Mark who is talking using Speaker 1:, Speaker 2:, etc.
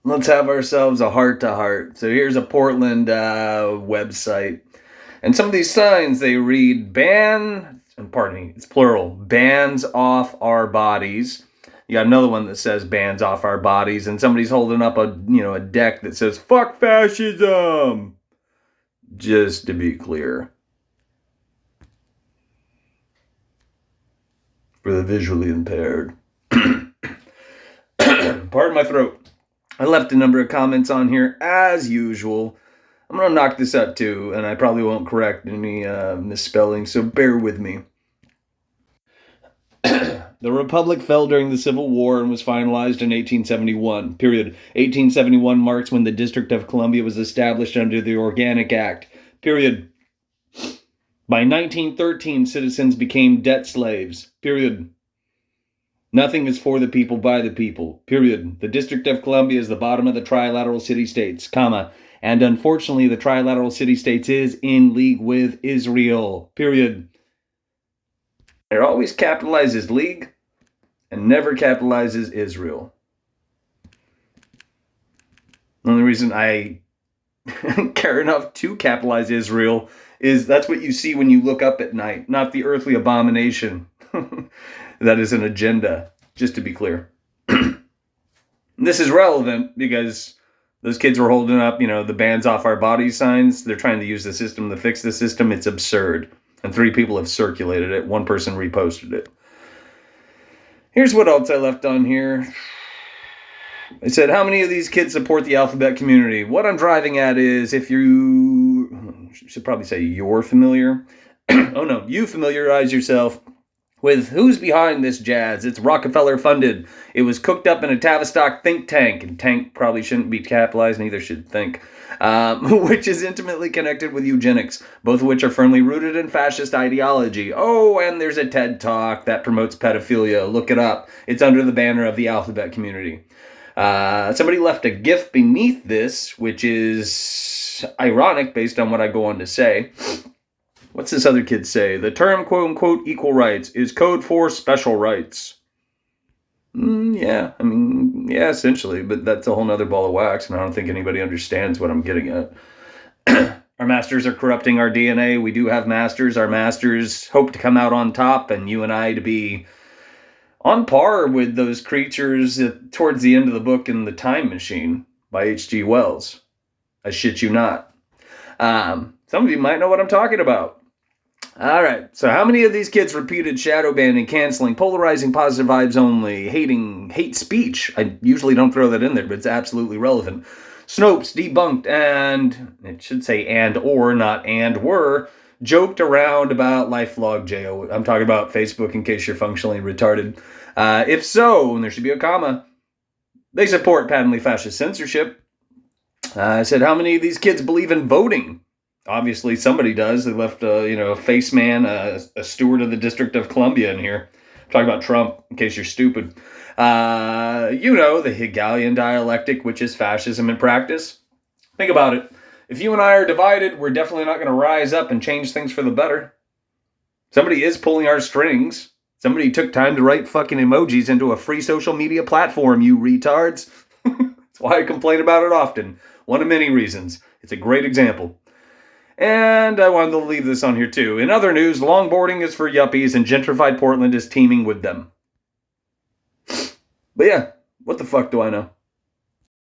Speaker 1: Let's have ourselves a heart-to-heart. So here's a Portland website. And some of these signs, they read, pardon me, it's plural, bans off our bodies. You got another one that says bans off our bodies, and somebody's holding up a deck that says, fuck fascism. Just to be clear. For the visually impaired. Pardon my throat. I left a number of comments on here, as usual. I'm going to knock this up too, and I probably won't correct any misspelling, so bear with me. The Republic fell during the Civil War and was finalized in 1871. Period. 1871 marks when the District of Columbia was established under the Organic Act. Period. By 1913, citizens became debt slaves. Period. Nothing is for the people by the people. Period. The District of Columbia is the bottom of the trilateral city-states, comma, and unfortunately the trilateral city-states is in league with Israel. Period. It always capitalizes league and never capitalizes Israel. The only reason I care enough to capitalize Israel is that's what you see when you look up at night, not the earthly abomination. That is an agenda, just to be clear. This is relevant because those kids were holding up, the bans off our bodies signs. They're trying to use the system to fix the system. It's absurd. And 3 people have circulated it. 1 person reposted it. Here's what else I left on here. I said, how many of these kids support the alphabet community? What I'm driving at is if you should probably say you're familiar. Oh no, you familiarize yourself with who's behind this jazz. It's Rockefeller funded. It was cooked up in a Tavistock think tank, and tank probably shouldn't be capitalized, neither should think, which is intimately connected with eugenics, both of which are firmly rooted in fascist ideology. Oh, and there's a TED Talk that promotes pedophilia. Look it up. It's under the banner of the alphabet community. Somebody left a GIF beneath this, which is ironic based on what I go on to say. What's this other kid say? The term, quote-unquote, equal rights is code for special rights. Yeah, essentially, but that's a whole nother ball of wax, and I don't think anybody understands what I'm getting at. Our masters are corrupting our DNA. We do have masters. Our masters hope to come out on top, and you and I to be on par with those creatures towards the end of the book in The Time Machine by H.G. Wells. I shit you not. Some of you might know what I'm talking about. All right, so how many of these kids repeated shadow banning, canceling, polarizing, positive vibes only, hate speech? I usually don't throw that in there, but it's absolutely relevant. Snopes debunked and, it should say and or, not and were, joked around about lifelog JO. I'm talking about Facebook in case you're functionally retarded. If so, and there should be a comma, they support patently fascist censorship. I said, how many of these kids believe in voting? Obviously, somebody does. They left a face man, a steward of the District of Columbia in here. I'm talking about Trump, in case you're stupid. The Hegelian dialectic, which is fascism in practice. Think about it. If you and I are divided, we're definitely not going to rise up and change things for the better. Somebody is pulling our strings. Somebody took time to write fucking emojis into a free social media platform, you retards. That's why I complain about it often. One of many reasons. It's a great example. And I wanted to leave this on here too. In other news, longboarding is for yuppies and gentrified Portland is teeming with them. But yeah, what the fuck do I know?